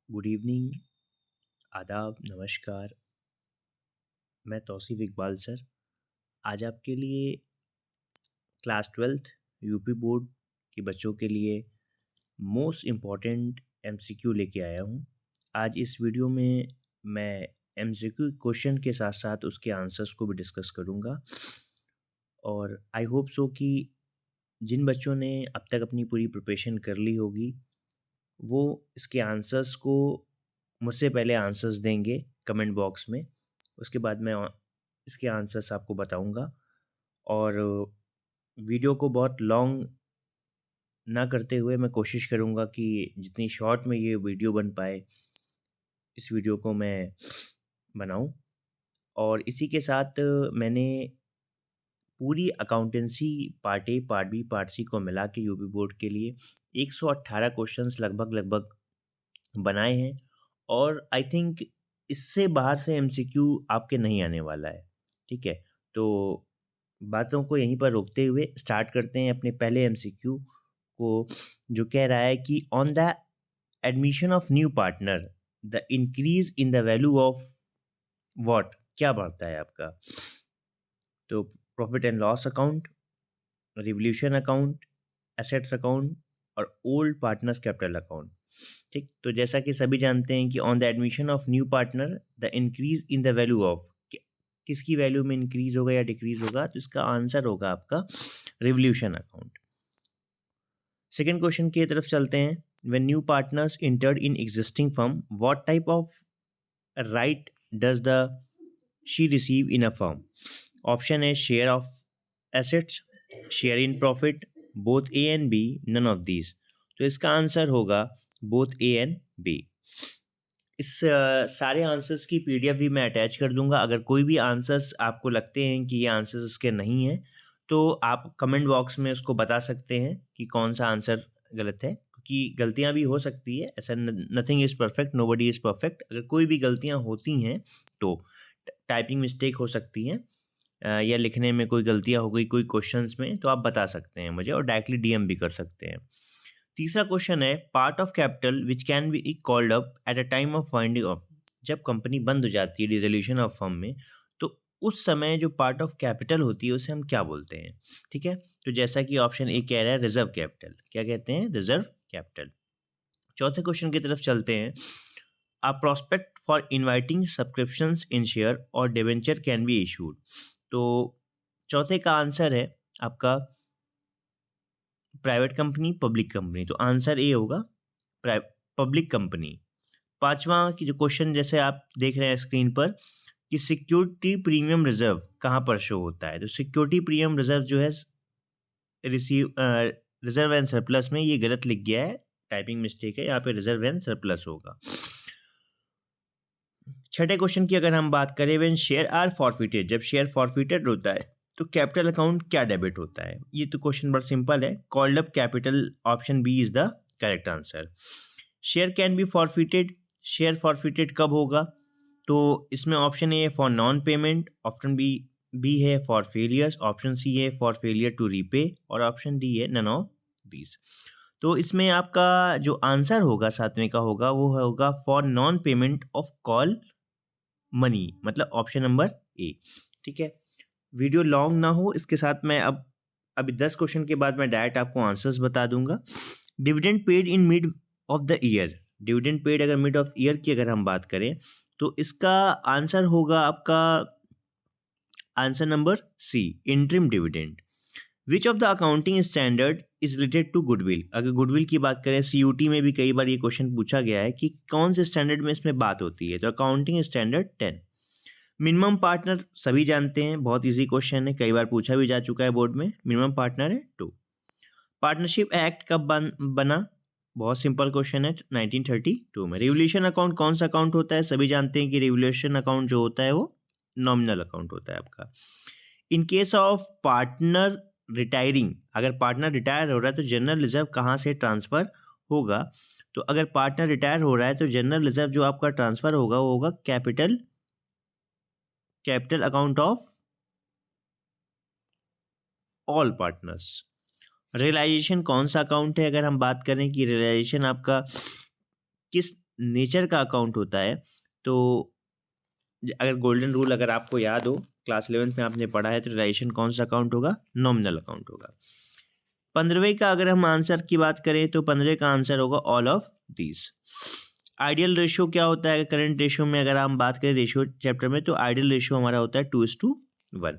Good evening, आदाब, नमस्कार। मैं तौसीफ़ इकबाल सर। आज आपके लिए क्लास 12th यूपी बोर्ड के बच्चों के लिए मोस्ट इम्पॉर्टेंट एमसीक्यू लेके आया हूँ। आज इस वीडियो में मैं एमसीक्यू क्वेश्चन के साथ-साथ उसके आंसर्स को भी डिस्कस करूँगा और आई होप सो कि जिन बच्चों ने अब तक अपनी पूरी प्रिपरेशन कर ली होगी, वो इसके आंसर्स को मुझसे पहले आंसर्स देंगे कमेंट बॉक्स में। उसके बाद मैं इसके आंसर्स आपको बताऊँगा और वीडियो को बहुत लॉन्ग ना करते हुए मैं कोशिश करूँगा कि जितनी शॉर्ट में ये वीडियो बन पाए, इस वीडियो को मैं बनाऊँ। और इसी के साथ मैंने पूरी accountancy part A, part B, part C को मिला के यूपी बोर्ड के लिए 118 क्वेश्चंस लगभग बनाए हैं और आई थिंक इससे बाहर से एमसीक्यू आपके नहीं आने वाला है, ठीक है? तो बातों को यहीं पर रोकते हुए स्टार्ट करते हैं अपने पहले एमसीक्यू को, जो कह रहा है कि on the admission of new partner the increase in the value of what क्या बढ़ता है आपका? तो profit and loss account, revolution account, assets account और ओल्ड पार्टनर्स कैपिटल अकाउंट। ठीक, तो जैसा कि सभी जानते हैं कि on the admission of new partner the increase in the value of किसकी वैल्यू में इंक्रीज होगा या डिक्रीज होगा, तो इसका आंसर होगा आपका रिवोल्यूशन अकाउंट। सेकेंड क्वेश्चन की तरफ चलते हैं। When new partners entered in existing firm what type of right does the she receive in a firm? Option है share of assets, share in profit, both A and B, none of these. तो इसका answer होगा both A and B. इस सारे answers की PDF भी मैं attach कर दूंगा। अगर कोई भी आंसर्स आपको लगते हैं कि ये आंसर्स इसके नहीं हैं, तो आप कमेंट बॉक्स में उसको बता सकते हैं कि कौन सा आंसर गलत है, क्योंकि गलतियां भी हो सकती है। ऐसा nothing is perfect, nobody is perfect. अगर कोई भी गलतियां होती हैं तो टाइपिंग मिस्टेक हो सकती हैं या लिखने में कोई गलतियां हो गई कोई क्वेश्चंस में, तो आप बता सकते हैं मुझे और डायरेक्टली डीएम भी कर सकते हैं। तीसरा क्वेश्चन है part of capital which can be called up at a time of winding up. जब कंपनी बंद हो जाती है डिसोल्यूशन ऑफ फर्म में, तो उस समय जो पार्ट ऑफ कैपिटल होती है उसे हम क्या बोलते हैं? ठीक है, तो जैसा कि ऑप्शन ए कह रहा है रिजर्व कैपिटल, क्या कहते हैं? Reserve capital. चौथे क्वेश्चन की तरफ चलते हैं। A prospect for inviting subscriptions in share और डिवेंचर कैन बी इशूड। तो चौथे का आंसर है आपका प्राइवेट कंपनी, पब्लिक कंपनी। तो आंसर ए होगा पब्लिक कंपनी। पांचवा की जो क्वेश्चन जैसे आप देख रहे हैं स्क्रीन पर कि सिक्योरिटी प्रीमियम रिजर्व कहाँ पर शो होता है, तो सिक्योरिटी प्रीमियम रिजर्व जो है रिसीव रिजर्व एंड सरप्लस में, ये गलत लिख गया है, टाइपिंग मिस्टेक है, यहाँ पे रिजर्व एंड सरप्लस होगा। छठे क्वेश्चन की अगर हम बात करें, व्हेन शेयर आर फॉरफिटेड, जब शेयर फॉरफिटेड होता है तो कैपिटल अकाउंट क्या डेबिट होता है? ये तो क्वेश्चन बड़ा सिंपल है, called up capital. Option B is the correct answer. Share can be forfeited, share forfeited कब होगा? तो इसमें ऑप्शन ए है for non payment, option B है फॉर फेलियर्स, ऑप्शन सी है फॉर फेलियर टू रीपे और option D है none of these. तो इसमें आपका जो आंसर होगा सातवें का होगा वो होगा for non payment of call money, मतलब ऑप्शन नंबर ए। ठीक है, वीडियो लॉन्ग ना हो इसके साथ मैं अब अभी 10 क्वेश्चन के बाद मैं डायरेक्ट आपको आंसर्स बता दूंगा। Dividend paid in mid of the year, dividend paid अगर मिड ऑफ ईयर की अगर हम बात करें तो इसका आंसर होगा आपका answer number C, interim dividend. Which of the accounting standard is related to goodwill? अगर गुडविल की बात करें, सीयूटी में भी कई बार ये क्वेश्चन पूछा गया है कि कौन से स्टैंडर्ड में इसमें बात होती है, तो अकाउंटिंग स्टैंडर्ड 10। मिनिमम पार्टनर सभी जानते हैं, बहुत इजी क्वेश्चन है, कई बार पूछा भी जा चुका है बोर्ड में। मिनिमम पार्टनर है 2। पार्टनरशिप एक्ट कब बना? बहुत सिंपल क्वेश्चन है, 1932 में। रिवोल्यूशन अकाउंट कौन सा अकाउंट होता है? सभी जानते हैं कि रिवोल्यूशन अकाउंट जो होता है वो नॉमिनल अकाउंट होता है आपका। In case of partner retiring, अगर पार्टनर रिटायर हो रहा है तो जनरल रिजर्व कहाँ से ट्रांसफर होगा? तो अगर पार्टनर रिटायर हो रहा है तो जनरल रिजर्व जो आपका ट्रांसफर होगा वो होगा capital account of all partners. Realisation कौन सा अकाउंट है? अगर हम बात करें कि रियलाइजेशन आपका किस नेचर का अकाउंट होता है, तो अगर गोल्डन रूल अगर आपको याद हो, क्लास 11th में आपने पढ़ा है, तो रिलाइजेशन कौन सा अकाउंट होगा? नॉमिनल अकाउंट होगा। 15वें का अगर हम आंसर की बात करें तो 15वें का आंसर होगा all of these. Ideal ratio क्या होता है? करंट रेशियो में अगर हम बात करें रेशियो चैप्टर में, तो आइडियल रेशियो हमारा होता है 2:1।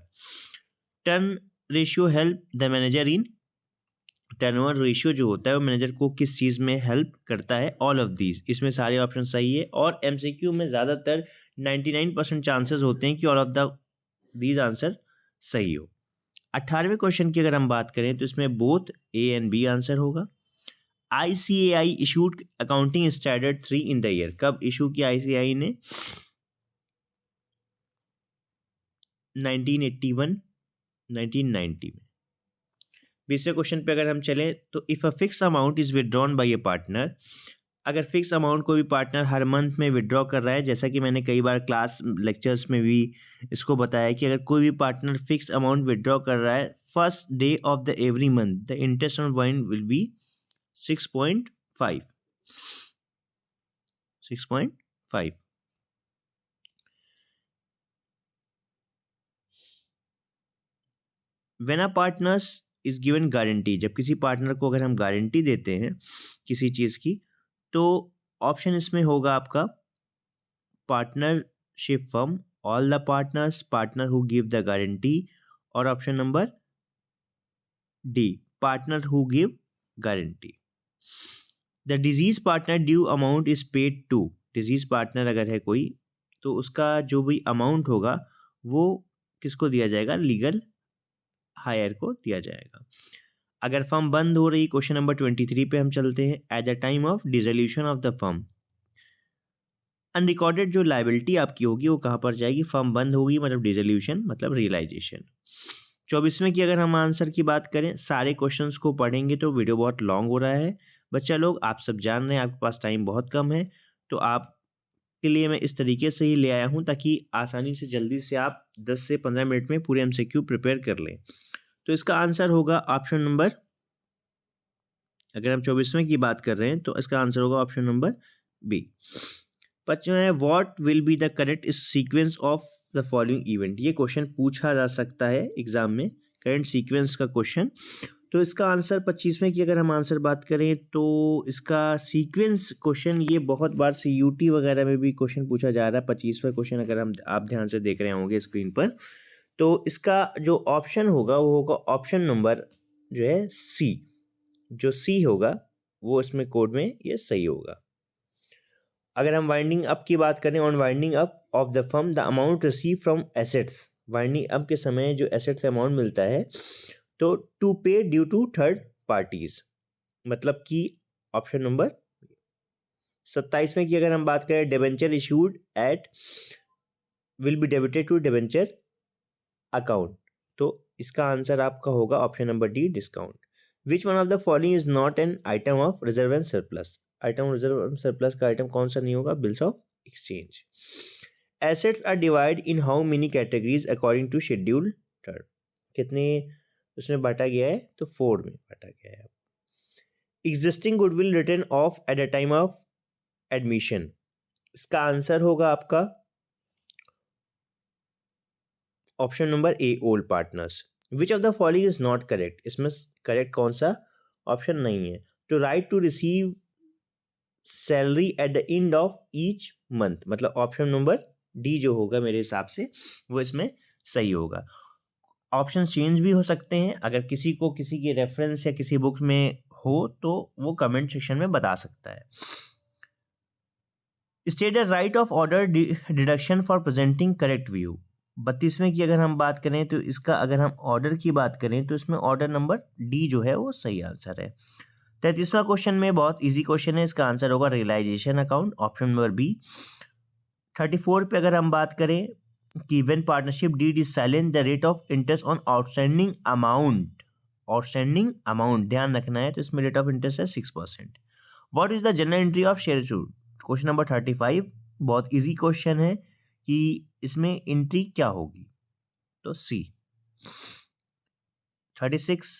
Turn ratio help the manager in, turnover ratio जो होता है वो मैनेजर को किस चीज़ में हेल्प करता है? All of these. इसमें सारे ऑप्शन सही है, और एमसीक्यू में ज़्यादातर 99% चांसेस होते हैं कि all of the these answer सही हो। 18वें क्वेश्चन की अगर हम बात करें तो इसमें both A and B answer होगा। ICAI issued accounting standard 3 in the year, कब इशू किया ICAI ने? 1981, 1990 में। 20वें क्वेश्चन पे अगर हम चलें तो if a fix amount is withdrawn by a partner, अगर फिक्स अमाउंट कोई भी पार्टनर हर मंथ में विदड्रॉ कर रहा है, जैसा कि मैंने कई बार क्लास लेक्चर्स में भी इसको बताया कि अगर कोई भी पार्टनर फिक्स अमाउंट विदड्रॉ कर रहा है first day of the every month, the interest on bond will be 6.5। 6.5। When a partners is given guarantee, जब किसी पार्टनर को अगर हम गारंटी देते हैं किसी चीज़ की, तो ऑप्शन इसमें होगा आपका partnership firm, all the partners, partner who give the guarantee, और option number D, partner who give guarantee. The deceased partner due amount is paid to, deceased partner अगर है कोई, तो उसका जो भी अमाउंट होगा वो किसको दिया जाएगा? लीगल हायर को दिया जाएगा। अगर फर्म बंद हो रही, क्वेश्चन नंबर 23 पे हम चलते हैं। Eight the time of dissolution of the firm, unrecorded जो लाइबिलिटी आपकी होगी वो कहाँ पर जाएगी? फर्म बंद होगी मतलब डिसोल्यूशन मतलब रियलाइजेशन। 24वें की अगर हम आंसर की बात करें, सारे क्वेश्चंस को पढ़ेंगे तो वीडियो बहुत लॉन्ग हो रहा है। बच्चा लोग आप सब जान रहे हैं आपके पास टाइम बहुत कम है, तो आपके लिए मैं इस तरीके से ही ले आया हूँ ताकि आसानी से जल्दी से आप 10 से 15 मिनट में पूरे MCQ प्रिपेयर कर लें। तो इसका आंसर होगा ऑप्शन नंबर, अगर हम 24वें की बात कर रहे हैं तो इसका आंसर होगा ऑप्शन नंबर बी। 25वां है what will be the correct sequence of the following event, ये क्वेश्चन पूछा जा सकता है एग्जाम में, करंट सीक्वेंस का क्वेश्चन। तो इसका आंसर 25वें की अगर हम आंसर बात करें तो इसका सीक्वेंस क्वेश्चन, ये बहुत बार CUT वगैरह में भी क्वेश्चन पूछा जा रहा है। 25वां क्वेश्चन अगर हम आप ध्यान से देख रहे होंगे स्क्रीन पर, तो इसका जो ऑप्शन होगा वो होगा ऑप्शन नंबर जो है सी, जो सी होगा वो इसमें कोड में ये सही होगा। अगर हम वाइंडिंग अप की बात करें, on winding up of the firm the amount receive from assets, winding up के समय जो एसेट्स अमाउंट मिलता है तो टू पे ड्यू टू थर्ड पार्टीज, मतलब कि ऑप्शन नंबर। 27वें की अगर हम बात करें, debenture issued at will be debited to debenture account, तो इसका आंसर आपका होगा option number D, discount. Which one of the following is not an item of reserve and surplus, item reserve and surplus का item कौन सा नहीं होगा? Bills of exchange. Assets are divide in how many categories according to schedule third, कितने उसमें बांटा गया है? तो 4 में बांटा गया है। Existing goodwill written off at the time of admission, इसका आंसर होगा आपका option number A, old partners. Which of the following is not correct, इसमें करेक्ट कौन सा ऑप्शन नहीं है? To right to receive salary at the end of each month, मतलब option number D जो होगा मेरे हिसाब से वो इसमें सही होगा। ऑप्शन चेंज भी हो सकते हैं, अगर किसी को किसी की रेफरेंस या किसी बुक में हो तो वो कमेंट सेक्शन में बता सकता है। State the right of order deduction for presenting correct view, 32वें की अगर हम बात करें तो इसका अगर हम ऑर्डर की बात करें तो इसमें ऑर्डर नंबर डी जो है वो सही आंसर है। 33वां क्वेश्चन में बहुत इजी क्वेश्चन है, इसका आंसर होगा realisation account, option number B. 34 पे अगर हम बात करें कि when partnership deed is silent the rate of interest on outstanding amount, outstanding amount ध्यान रखना है, तो इसमें रेट ऑफ इंटरेस्ट है 6%। What is the general entry of share issued, question number 35, बहुत इजी क्वेश्चन है कि इसमें एंट्री क्या होगी, तो सी। 36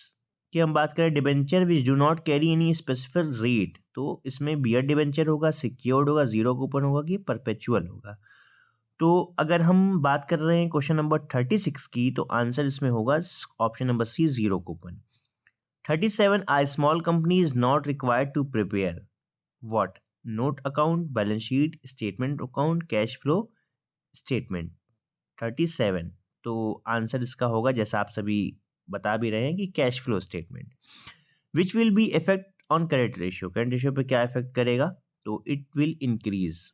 कि हम बात करें debenture which do not carry any specific rate, तो इसमें बियर डिबेंचर होगा, सिक्योर्ड होगा, जीरो कूपन होगा कि परपेचुअल होगा। तो अगर हम बात कर रहे हैं क्वेश्चन नंबर 36 की, तो आंसर इसमें होगा option number C, zero coupon. 37, a small company is not required to prepare what? Note account, balance sheet, statement account, cash flow statement। 37, तो आंसर इसका होगा, जैसा आप सभी बता भी रहे हैं, कि cash flow statement. Which will be effect on credit ratio, credit ratio पे क्या इफेक्ट करेगा? तो it will increase.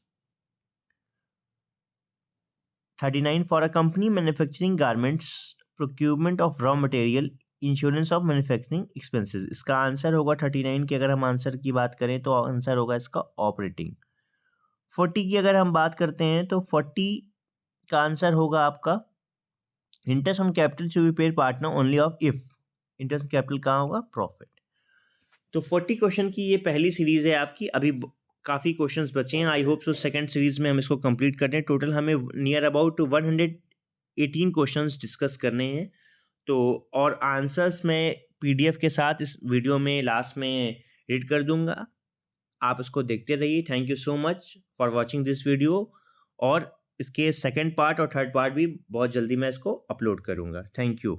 39, for a company manufacturing garments, procurement of raw material, insurance of manufacturing expenses. इसका आंसर होगा 39 की, अगर हम आंसर की बात करें तो आंसर होगा इसका ऑपरेटिंग। 40 की अगर हम बात करते हैं तो 40 का आंसर होगा आपका interest on capital to be paid partner only of if. Interest capital कहाँ होगा? प्रॉफिट। तो 40 क्वेश्चन की ये पहली सीरीज है आपकी। अभी काफ़ी क्वेश्चंस बचे हैं। I hope so second series में हम इसको कंप्लीट कर दें। टोटल हमें नियर अबाउट 118 क्वेश्चंस डिस्कस करने हैं। तो और आंसर्स मैं पीडीएफ के साथ इस वीडियो में लास्ट में रीड कर दूंगा। आप इसको देखते रहिए। Thank you so much for watching this video. और इसके सेकंड पार्ट और थर्ड पार्ट भी बहुत जल्दी मैं इसको अपलोड करूंगा। Thank you.